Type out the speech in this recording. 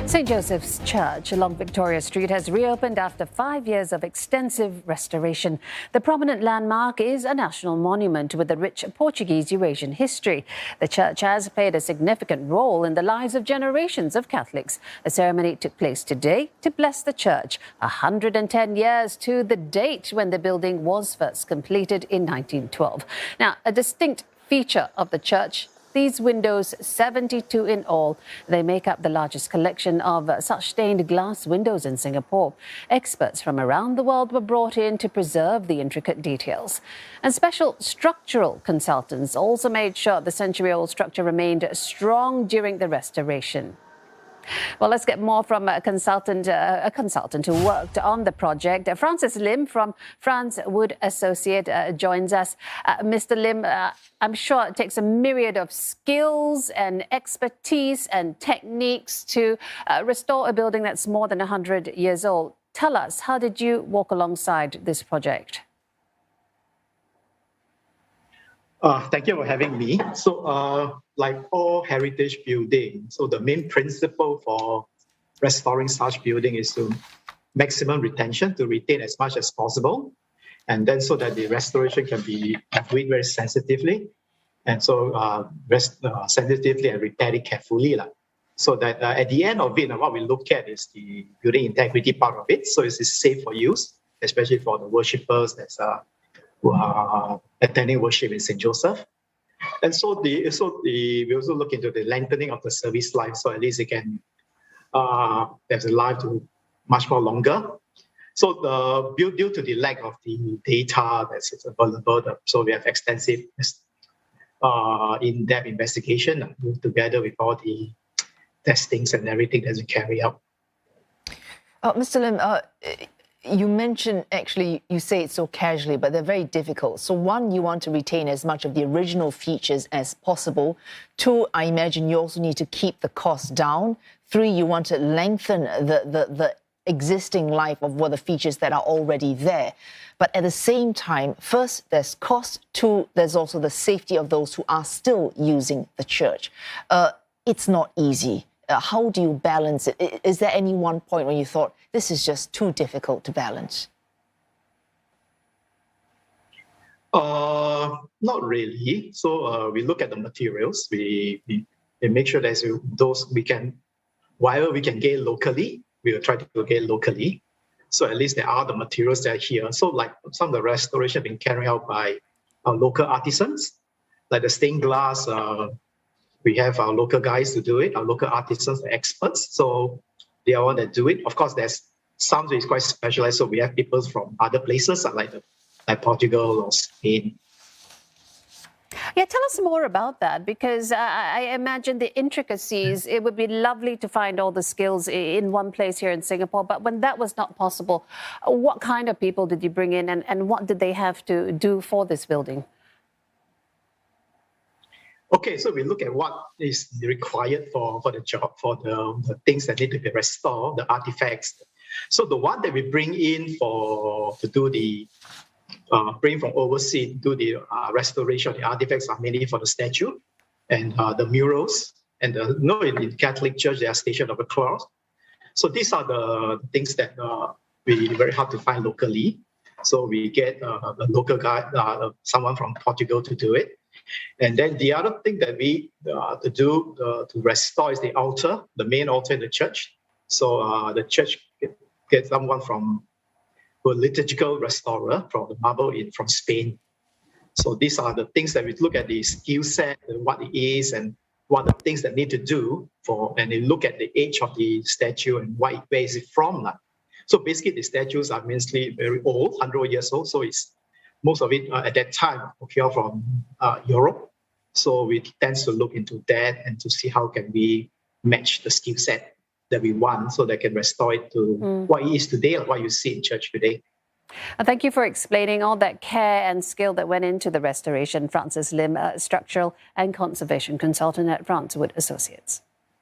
St. Joseph's Church along Victoria Street has reopened after 5 years of extensive restoration. The prominent landmark is a national monument with a rich Portuguese-Eurasian history. The church has played a significant role in the lives of generations of Catholics. A ceremony took place today to bless the church, 110 years to the date when the building was first completed in 1912. Now, a distinct feature of the church, these windows, 72 in all, they make up the largest collection of such stained glass windows in Singapore. Experts from around the world were brought in to preserve the intricate details. And special structural consultants also made sure the century-old structure remained strong during the restoration. Well, let's get more from a consultant who worked on the project. Francis Lim from France Wood Associate joins us. Mr. Lim, I'm sure it takes a myriad of skills and expertise and techniques to restore a building that's more than 100 years old. Tell us, how did you walk alongside this project? Thank you for having me. So, like all heritage buildings, so the main principle for restoring such building is to maximum retention, to retain as much as possible, and then so that the restoration can be done very sensitively, and so sensitively and repair it carefully, so that at the end of it, what we look at is the building integrity part of it. So it's safe for use, especially for the worshippers who are attending worship in St. Joseph. And so we also look into the lengthening of the service life, so at least it can have a life to much more longer. So due to the lack of the data that's available, so we have extensive in-depth investigation together with all the testings and everything that we carry out. Mr. Lim, you mentioned, actually, you say it so casually, but they're very difficult. So one, you want to retain as much of the original features as possible. Two, I imagine you also need to keep the cost down. Three, you want to lengthen the existing life of what the features that are already there. But at the same time, first, there's cost. Two, there's also the safety of those who are still using the church. It's not easy. How do you balance it? Is there any one point when you thought this is just too difficult to balance? Not really. So we look at the materials. We make sure that those we can, whatever we can get locally, we will try to get locally. So at least there are the materials that are here. So like some of the restoration being carried out by our local artisans, like the stained glass. We have our local guys to do it, our local artisans, experts. So they are one that do it. Of course, there's some that is quite specialized. So we have people from other places, like Portugal or Spain. Yeah, tell us more about that, because I imagine the intricacies, it would be lovely to find all the skills in one place here in Singapore. But when that was not possible, what kind of people did you bring in and what did they have to do for this building? Okay, so we look at what is required for the job, for the things that need to be restored, the artifacts. So the one that we bring in bring from overseas to do the restoration of the artifacts are mainly for the statue and the murals. And in Catholic Church, they are Station of the Cross. So these are the things that we very hard to find locally. So we get a local guy, someone from Portugal to do it. And then the other thing that we to restore is the altar, the main altar in the church. So the church gets someone from a liturgical restorer from the marble from Spain. So these are the things that we look at the skill set, and what it is, and what the things that need to do and they look at the age of the statue and where is it from. So basically, the statues are mostly very old, 100 years old. So most of it at that time occurred from Europe. So we tend to look into that and to see how can we match the skill set that we want so that can restore it to what it is today, like what you see in church today. Thank you for explaining all that care and skill that went into the restoration. Francis Lim, structural and conservation consultant at France Wood Associates.